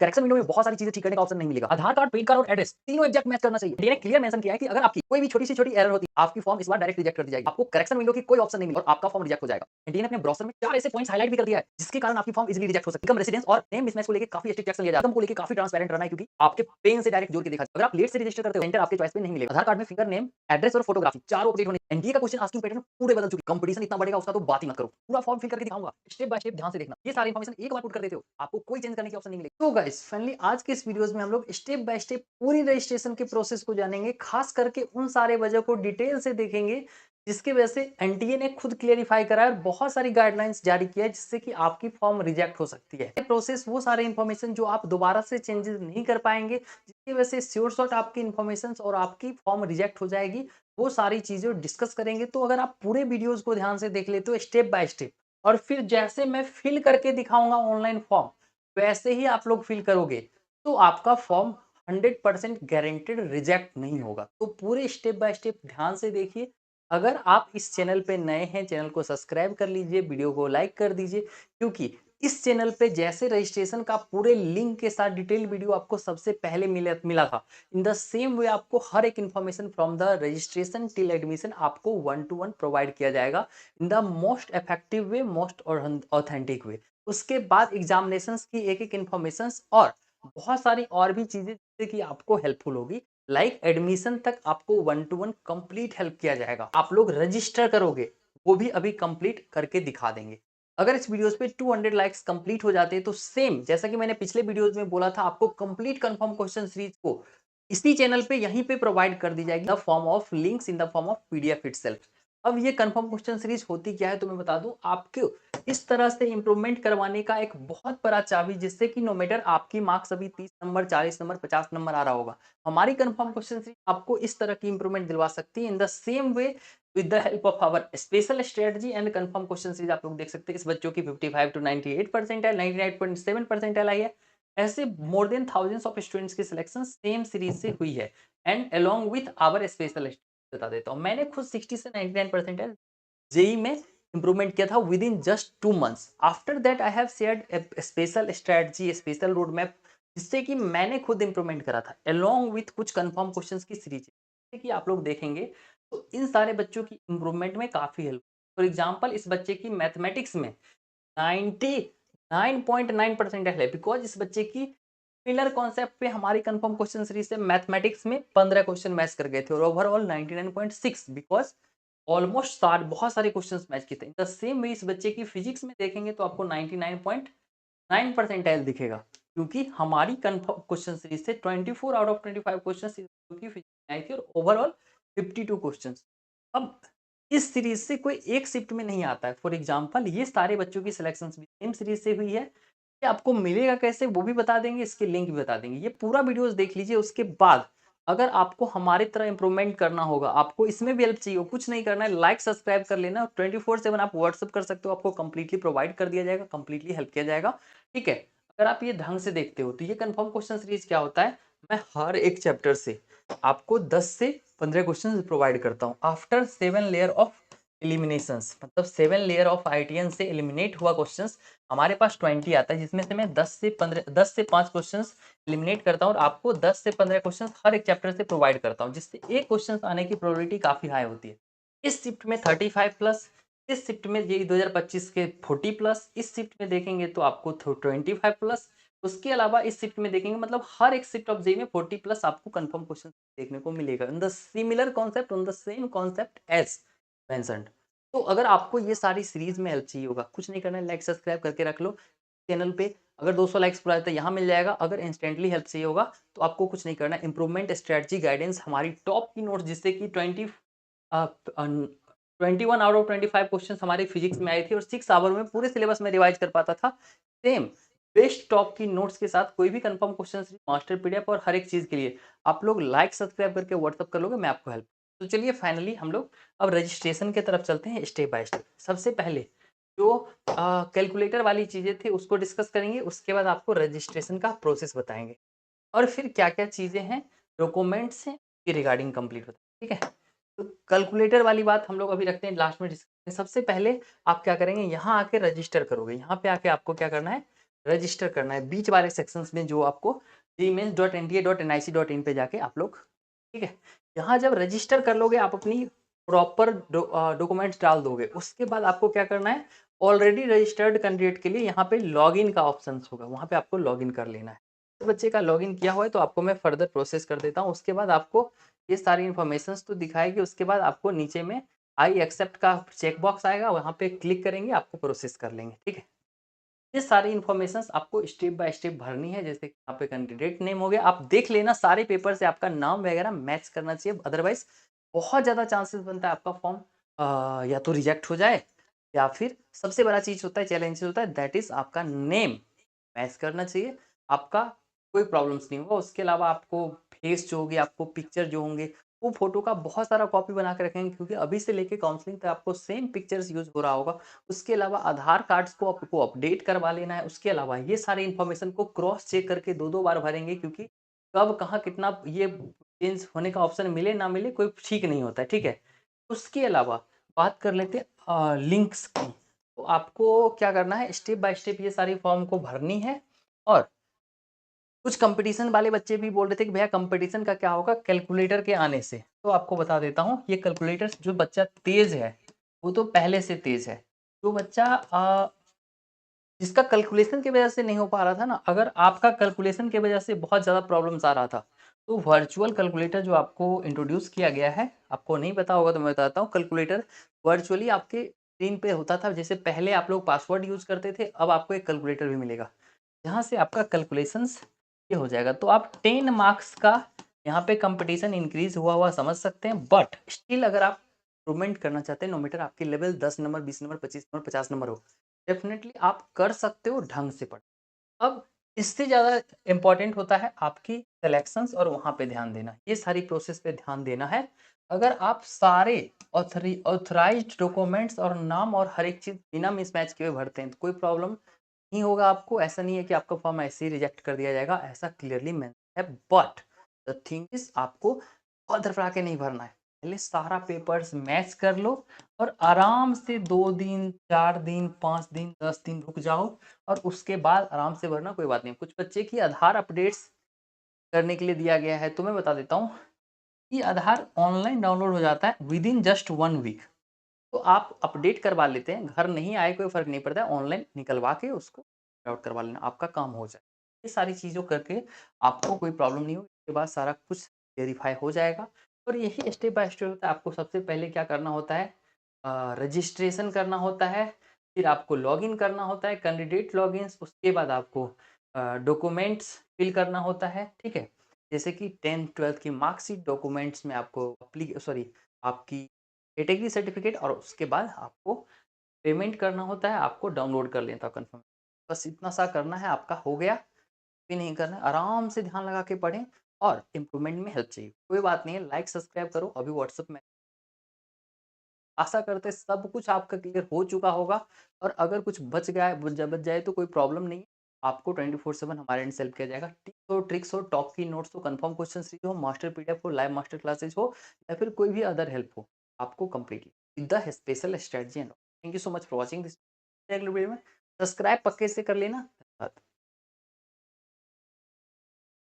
Correction window में बहुत सारी चीजें ठीक करने का ऑप्शन नहीं मिलेगा। आधार कार्ड, पैन कार्ड और एड्रेस तीनों एग्जैक्ट मैच करना चाहिए। एनडीए ने क्लियर मेंशन किया है कि अगर आपकी कोई भी छोटी से छोटी एरर होती है, आपकी फॉर्म इस बार डायरेक्ट रिजेक्ट कर दी जाएगी। आपको करेक्शन विंडो की कोई ऑप्शन नहीं मिलेगा और आपका फॉर्म रिजेक्ट हो जाएगा। एनडीए ने अपने ब्राउज़र में 4 ऐसे पॉइंट्स हाइलाइट भी कर दिया है, जिसके कारण आपकी फॉर्म इजीली रिजेक्ट हो सकती है। इनकम रेजिडेंस और नेम मिसमैच को लेके काफी स्ट्रिक्ट एक्शन लिया जाएगा। इनकम को लेके काफी ट्रांसपेरेंट रहना है, क्योंकि आपके पेन से डायरेक्ट जोड़ के देखा जाए। अगर आप लेट से रजिस्टर करते हो, एंटर आपके चॉइस पे नहीं मिलेगा। आधार कार्ड में फिंगर, नेम, एड्रेस और फोटोग्राफी चारों अपडेट होने। एनडीए का क्वेश्चन आस्किंग पैटर्न पूरे बदल चुकी है। कंपटीशन इतना बढ़ेगा, उसका तो बात ही मत करो। पूरा फॉर्म फिल करके दिखाऊंगा, स्टेप बाय स्टेप ध्यान से देखना। ये सारी इंफॉर्मेशन एक बार पुट कर देते हो, आपको कोई चेंज करने की ऑप्शन नहीं मिलेगी। तो गाइस फाइनली आज के इस वीडियोस में हम लोग स्टेप बाय स्टेप पूरी रजिस्ट्रेशन के प्रोसेस को जानेंगे, खास करके उन सारे वजह को डिटेल से देखेंगे जिसकी वजह से एनटीए ने खुद क्लियरिफाई करा है और बहुत सारी गाइडलाइंस जारी किया है, जिससे कि आपकी फॉर्म रिजेक्ट हो सकती है। प्रोसेस वो सारे इंफॉर्मेशन जो आप दोबारा से चेंजेस नहीं कर पाएंगे, जिसकी वजह से श्योर शॉट आपकी इंफॉर्मेशन और आपकी फॉर्म रिजेक्ट हो जाएगी, वो सारी चीजें डिस्कस करेंगे। तो अगर आप पूरे वीडियोस को ध्यान से देख लेते हो स्टेप बाय स्टेप, और फिर जैसे मैं फिल करके दिखाऊंगा ऑनलाइन फॉर्म, वैसे ही आप लोग फिल करोगे, तो आपका फॉर्म 100% गारंटेड रिजेक्ट नहीं होगा। तो पूरे स्टेप बाय स्टेप ध्यान से देखिए। अगर आप इस चैनल पे नए हैं, चैनल को सब्सक्राइब कर लीजिए, वीडियो को लाइक कर दीजिए, क्योंकि इस चैनल पे जैसे रजिस्ट्रेशन का पूरे लिंक के साथ डिटेल वीडियो आपको सबसे पहले मिला था, इन द सेम वे आपको हर एक information from the registration till admission आपको 1 to 1 प्रोवाइड किया जाएगा in the most effective way, most authentic way. उसके बाद एग्जामिनेशंस की एक एक इंफॉर्मेशन और बहुत सारी और भी चीजें जिससे कि आपको हेल्पफुल होगी, लाइक एडमिशन तक आपको 1 to 1 कंप्लीट हेल्प किया जाएगा। आप लोग रजिस्टर करोगे, वो भी अभी कंप्लीट करके दिखा देंगे। अगर इस वीडियोस पे 200 लाइक्स कंप्लीट हो जाते हैं, तो सेम जैसा कि मैंने पिछले वीडियोस में बोला था, आपको कंप्लीट कंफर्म क्वेश्चन सीरीज को इसी चैनल पे यहीं पे प्रोवाइड कर दी जाएगी, the form of links in the form of PDF itself. अब ये कंफर्म क्वेश्चन सीरीज होती क्या है, तो मैं बता दूं आपको। इस तरह से इंप्रूवमेंट करवाने का एक बहुत बड़ा चाबी, जिससे कि नो मैटर आपकी मार्क्स अभी 30 नंबर, 40 नंबर, 50 नंबर आ रहा होगा, हमारी कंफर्म क्वेश्चन सीरीज आपको इस तरह की इंप्रूवमेंट दिलवा सकती है in the same way, with the help of our special strategy and confirm question series. आप लोग देख सकते हैं इस बच्चों की 55 to 98 परसेंटाइल, 99.7 परसेंटाइल आई है। ऐसे more than thousands of students की सिलेक्शन सेम सीरीज से हुई है, and along with our special. बता देता हूँ, मैंने खुद 60 से 99 परसेंटाइल जेई में इंप्रूवमेंट किया था with in just 2 months। After that I have shared special strategy, special road map, जिससे कि मैंने खुद इंप्रूवमेंट करा था अलोंग विथ कुछ कंफर्म क्वेश्चंस की सीरीज, जैसे कि आप लोग देखेंगे तो इन सारे बच्चों की इंप्रूवमेंट में काफी हेल्प। फॉर एग्जांपल इस बच्चे की मैथमेटिक्स में 99.9 परसेंटाइल है, बिकॉज इस बच्चे की सिमिलर कॉन्सेप्ट पे हमारी कंफर्म क्वेश्चन सीरीज से मैथमेटिक्स में 15 क्वेश्चन मैच कर गए थे, और ओवरऑल 99.6, बिकॉज ऑलमोस्ट बहुत सारे क्वेश्चंस मैच किए थे। द सेम वे इस बच्चे की फिजिक्स में देखेंगे तो आपको 99.9 परसेंटाइल दिखेगा, क्योंकि हमारी कंफर्म क्वेश्चन सीरीज से 24 आउट ऑफ 25 क्वेश्चन की फिजिक्स में आई थी, और ओवरऑल 52 क्वेश्चन। अब इस सीरीज से कोई एक शिफ्ट में नहीं आता है। फॉर एग्जाम्पल ये सारे बच्चों की सिलेक्शन भी सेम सीरीज से हुई है। ये आपको मिलेगा कैसे वो भी बता देंगे, इसके लिंक भी बता देंगे। ये पूरा वीडियोस देख लीजिए। उसके बाद अगर आपको हमारी तरह इंप्रूवमेंट करना होगा, आपको इसमें भी हेल्प चाहिए हो, कुछ नहीं करना है, लाइक सब्सक्राइब कर लेना, 24/7 आप व्हाट्सअप कर सकते हो, आपको कंप्लीटली प्रोवाइड कर दिया जाएगा, कंप्लीटली हेल्प किया जाएगा। ठीक है, अगर आप ये ढंग से देखते हो तो ये कंफर्म क्वेश्चन सीरीज क्या होता है, मैं हर एक चैप्टर से आपको 10 से 15 क्वेश्चन प्रोवाइड करता हूँ आफ्टर 7 लेयर ऑफ एलिमिनेशंस, मतलब 7 लेयर ऑफ आईटीएन से एलिमिनेट हुआ क्वेश्चंस हमारे पास 20 आता है, जिसमें से मैं 10 से 5 क्वेश्चंस एलिमिनेट करता हूँ, और आपको 10 से 15 क्वेश्चंस हर एक चैप्टर से प्रोवाइड करता हूँ, जिससे एक क्वेश्चंस आने की प्रोबेबिलिटी काफी हाई होती है। इस शिफ्ट में 35+, इस शिफ्ट में ये 2025 के 40+, इस शिफ्ट में देखेंगे तो आपको 25+, उसके अलावा इस शिफ्ट में देखेंगे, मतलब हर एक शिफ्ट ऑफ जेई में 40+ आपको कंफर्म क्वेश्चन देखने को मिलेगा in the similar concept, on the same concept as mentioned. तो अगर आपको ये सारी सीरीज में हेल्प चाहिए होगा, कुछ नहीं करना है, लाइक सब्सक्राइब करके रख लो चैनल पे। अगर 200 लाइक्स पूरा तो यहाँ मिल जाएगा। अगर इंस्टेंटली हेल्प चाहिए होगा तो आपको कुछ नहीं करना है, इंप्रूवमेंट स्ट्रेटजी गाइडेंस हमारी टॉप की नोट्स, जिससे कि 21 आउट ऑफ 25 क्वेश्चन हमारे फिजिक्स में आए थे, और 6 आवर में पूरे सिलेबस में रिवाइज कर पाता था। सेम बेस्ट टॉप की नोट्स के साथ कोई भी कंफर्म क्वेश्चन, मास्टर पीडीएफ और हर एक चीज के लिए आप लोग लाइक सब्सक्राइब करके व्हाट्सअप कर लोगे, मैं आपको हेल्प। तो चलिए फाइनली हम लोग अब रजिस्ट्रेशन की तरफ चलते हैं स्टेप बाय स्टेप। सबसे पहले जो कैलकुलेटर वाली चीजें थी उसको डिस्कस करेंगे, उसके बाद आपको रजिस्ट्रेशन का प्रोसेस बताएंगे, और फिर क्या क्या चीजें हैं, डॉक्यूमेंट्स हैं, के रिगार्डिंग कंप्लीट होता है। ठीक है, तो कैलकुलेटर वाली बात हम लोग अभी रखते हैं लास्ट में डिस्कस। सबसे पहले आप क्या करेंगे, यहाँ आके रजिस्टर करोगे। यहाँ पे आके आपको क्या करना है, रजिस्टर करना है बीच वाले सेक्शंस में जो आपको gmails.nta.nic.in पे जाके आप लोग, ठीक है, यहाँ जब रजिस्टर कर लोगे आप अपनी प्रॉपर डॉक्यूमेंट्स डाल दोगे, उसके बाद आपको क्या करना है, ऑलरेडी रजिस्टर्ड कैंडिडेट के लिए यहाँ पे लॉगिन का ऑप्शन होगा, वहाँ पे आपको लॉगिन कर लेना है। तो बच्चे का लॉगिन किया हुआ है तो आपको मैं फर्दर प्रोसेस कर देता हूँ। उसके बाद आपको ये सारी इन्फॉर्मेशन तो दिखाएगी, उसके बाद आपको नीचे में आई एक्सेप्ट का चेक बॉक्स आएगा, वहाँ पे क्लिक करेंगे, आपको प्रोसेस कर लेंगे, ठीक है। ये सारी इन्फॉर्मेशंस आपको स्टेप बाय स्टेप भरनी है, जैसे कि यहाँ पे कैंडिडेट नेम हो गया, आप देख लेना सारे पेपर से आपका नाम वगैरह मैच करना चाहिए, अदरवाइज बहुत ज़्यादा चांसेस बनता है आपका फॉर्म या तो रिजेक्ट हो जाए, या फिर सबसे बड़ा चीज़ होता है, चैलेंज होता है, दैट इज़ आपका नेम मैच करना चाहिए, आपका कोई प्रॉब्लम्स नहीं होगा। उसके अलावा आपको फेस जो होगी, आपको पिक्चर जो होंगे, वो फोटो का बहुत सारा कॉपी बना के रखेंगे, क्योंकि अभी से लेके काउंसलिंग तक आपको सेम पिक्चर्स यूज हो रहा होगा। उसके अलावा आधार कार्ड्स को आपको अपडेट करवा लेना है। उसके अलावा ये सारे इन्फॉर्मेशन को क्रॉस चेक करके दो दो बार भरेंगे, क्योंकि कब कहाँ कितना ये चेंज होने का ऑप्शन मिले ना मिले कोई ठीक नहीं होता है, ठीक है। उसके अलावा बात कर लेते हैं लिंक्स की। तो आपको क्या करना है, स्टेप बाय स्टेप ये सारी फॉर्म को भरनी है। और कुछ कंपटीशन वाले बच्चे भी बोल रहे थे कि भैया कंपटीशन का क्या होगा कैलकुलेटर के आने से, तो आपको बता देता हूँ, ये कैलकुलेटर जो बच्चा तेज है वो तो पहले से तेज है। जो बच्चा जिसका कैलकुलेशन की वजह से नहीं हो पा रहा था ना, अगर आपका कैलकुलेशन की वजह से बहुत ज़्यादा प्रॉब्लम्स आ रहा था, तो वर्चुअल कैलकुलेटर जो आपको इंट्रोड्यूस किया गया है, आपको नहीं पता होगा तो मैं बताता हूँ। कैलकुलेटर वर्चुअली आपके स्क्रीन पे होता था, जैसे पहले आप लोग पासवर्ड यूज करते थे, अब आपको एक कैलकुलेटर भी मिलेगा जहाँ से आपका कैलकुलेशंस ये हो जाएगा। तो आप 10 मार्क्स का यहाँ पे कंपटीशन इंक्रीज हुआ समझ सकते हैं, बट स्टिल अगर आप इम्प्रूवमेंट करना चाहते हैं, नो मैटर आपकी level 10 number 20 number 25 number 50 number हो, डेफिनेटली आप कर सकते हो ढंग से पढ़। अब इससे ज़्यादा इम्पोर्टेंट होता है आपकी सिलेक्शंस और वहाँ पे ध्यान देना, ये सारी प्रोसेस पे ध्यान देना है। अगर आप सारे ऑथराइज्ड डॉक्यूमेंट्स और नाम और हर एक चीज़ बिना मिसमैच के हुए भरते हैं तो कोई प्रॉब्लम नहीं होगा आपको। ऐसा नहीं है कि आपका फॉर्म ऐसे ही रिजेक्ट कर दिया जाएगा, ऐसा क्लियरली मेंशन है। बट द थिंग इज आपको बहुत धड़फड़ा के नहीं भरना है, पहले सारा पेपर्स मैच कर लो और आराम से 2 दिन 4 दिन 5 दिन 10 दिन रुक जाओ, और उसके बाद आराम से भरना, कोई बात नहीं। कुछ बच्चे की आधार अपडेट्स करने के लिए दिया गया है, तो मैं बता देता हूँ कि आधार ऑनलाइन डाउनलोड हो जाता है विद इन जस्ट 1 वीक। तो आप अपडेट करवा लेते हैं, घर नहीं आए कोई फर्क नहीं पड़ता है, ऑनलाइन निकलवा के उसको आउट करवा लेना, आपका काम हो जाए। ये सारी चीज़ों करके आपको कोई प्रॉब्लम नहीं होगी, इसके बाद सारा कुछ वेरीफाई हो जाएगा। और यही स्टेप बाय स्टेप होता है। आपको सबसे पहले क्या करना होता है, रजिस्ट्रेशन करना होता है, फिर आपको लॉगिन करना होता है, कैंडिडेट लॉगिन, उसके बाद आपको डॉक्यूमेंट्स फिल करना होता है, ठीक है। जैसे कि 10th 12th की मार्कशीट, डॉक्यूमेंट्स में आपको सॉरी आपकी कैटेगरी सर्टिफिकेट, और उसके बाद आपको पेमेंट करना होता है, आपको डाउनलोड कर लेता कन्फर्म। बस इतना सा करना है, आपका हो गया। भी नहीं करना है, आराम से ध्यान लगा के पढ़ें। और इम्प्रूवमेंट में हेल्प चाहिए कोई बात नहीं है, लाइक सब्सक्राइब करो अभी व्हाट्सअप में। आशा करते सब कुछ आपका क्लियर हो चुका होगा, और अगर कुछ बच गया है बच जाए तो कोई प्रॉब्लम नहीं है, आपको 24/7 हमारे एंड से हेल्प किया जाएगा। टिप्स हो, ट्रिक्स हो, टॉप की नोट्स हो, कंफर्म क्वेश्चन सीरीज हो, मास्टर पीडीएफ हो, लाइव मास्टर क्लासेज हो, या फिर कोई भी अदर हेल्प हो, आपको completely with the special strategy and. Thank you so much for watching this video में। सब्सक्राइब पक्के से कर लेना। धन्यवाद।